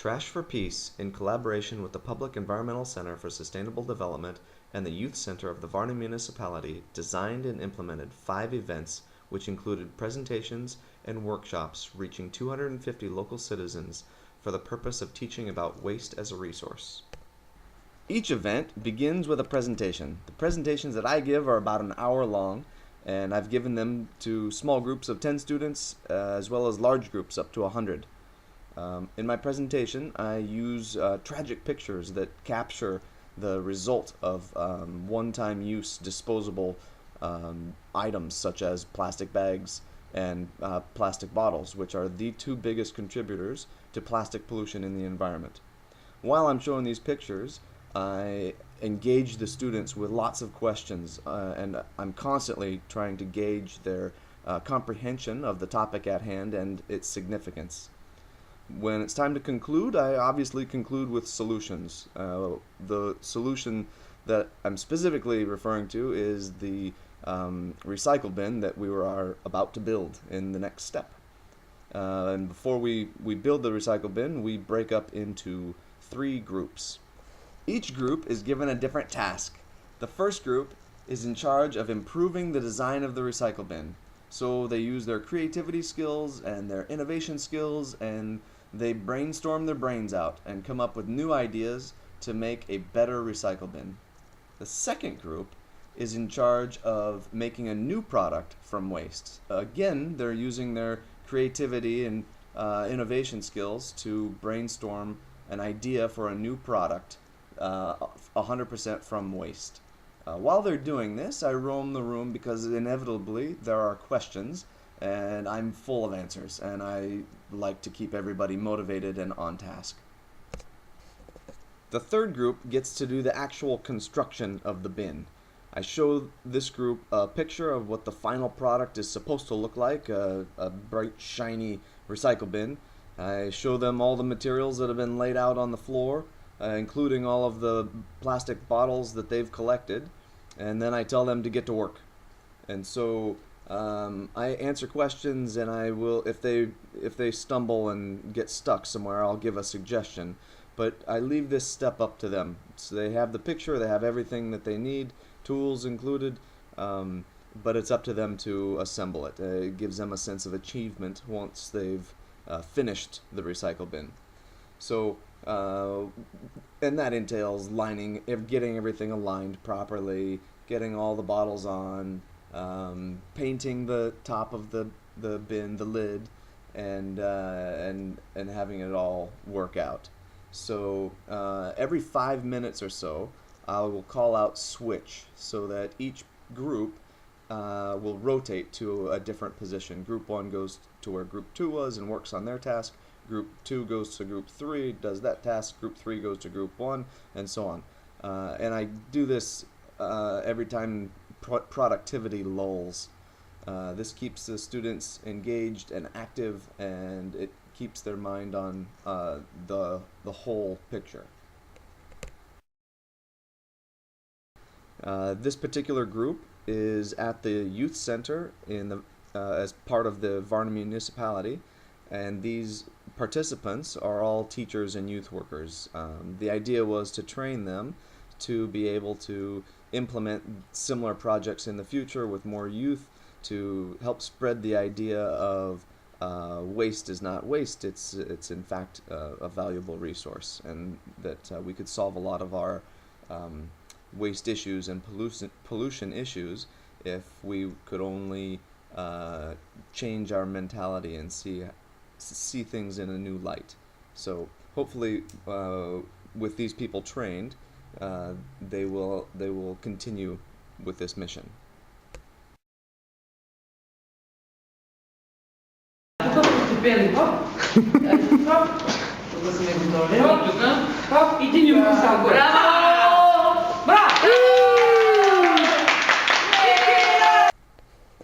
Trash for Peace, in collaboration with the Public Environmental Center for Sustainable Development and the Youth Center of the Varna Municipality, designed and implemented 5 events which included presentations and workshops reaching 250 local citizens for the purpose of teaching about waste as a resource. Each event begins with a presentation. The presentations that I give are about an hour long, and I've given them to small groups of 10 students as well as large groups up to 100. In my presentation, I use tragic pictures that capture the result of one-time use disposable items such as plastic bags and plastic bottles, which are the 2 biggest contributors to plastic pollution in the environment. While I'm showing these pictures, I engage the students with lots of questions, and I'm constantly trying to gauge their comprehension of the topic at hand and its significance. When it's time to conclude, I obviously conclude with solutions. The solution that I'm specifically referring to is the recycle bin that we are about to build in the next step. And before we build the recycle bin, we break up into 3 groups. Each group is given a different task. The first group is in charge of improving the design of the recycle bin. So they use their creativity skills and their innovation skills, and they brainstorm their brains out and come up with new ideas to make a better recycle bin. The second group is in charge of making a new product from waste. Again, they're using their creativity and innovation skills to brainstorm an idea for a new product 100% from waste. While they're doing this, I roam the room because inevitably there are questions, and I'm full of answers, and I like to keep everybody motivated and on task. The third group gets to do the actual construction of the bin. I show this group a picture of what the final product is supposed to look like, a bright, shiny recycle bin. I show them all the materials that have been laid out on the floor, including all of the plastic bottles that they've collected, and then I tell them to get to work. And so I answer questions, and I will, if they stumble and get stuck somewhere, I'll give a suggestion. But I leave this step up to them. So they have the picture, they have everything that they need, tools included, but it's up to them to assemble it. It gives them a sense of achievement once they've finished the recycle bin. So, and that entails getting everything aligned properly, getting all the bottles on, painting the top of the bin, the lid, and having it all work out. So every 5 minutes or so, I will call out switch so that each group will rotate to a different position. Group 1 goes to where Group 2 was and works on their task. Group 2 goes to Group 3, does that task. Group 3 goes to Group 1, and so on. And I do this every time productivity lulls. This keeps the students engaged and active, and it keeps their mind on the whole picture. This particular group is at the youth center as part of the Varna Municipality, and these participants are all teachers and youth workers. The idea was to train them to be able to implement similar projects in the future with more youth, to help spread the idea of waste is not waste, it's in fact a valuable resource, and that we could solve a lot of our waste issues and pollution issues if we could only change our mentality and see things in a new light. So hopefully with these people trained, they will continue with this mission.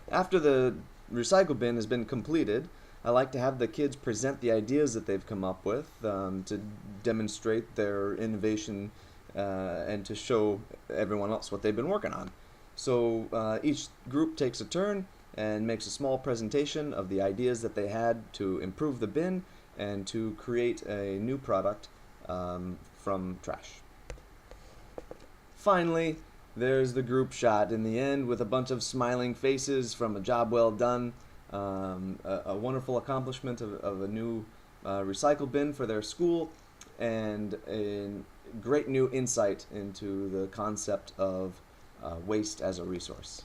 After the recycle bin has been completed, I like to have the kids present the ideas that they've come up with to demonstrate their innovation and to show everyone else what they've been working on. So each group takes a turn and makes a small presentation of the ideas that they had to improve the bin, and to create a new product from trash. Finally, there's the group shot in the end with a bunch of smiling faces from a job well done, a wonderful accomplishment of a new recycle bin for their school, and a great new insight into the concept of waste as a resource.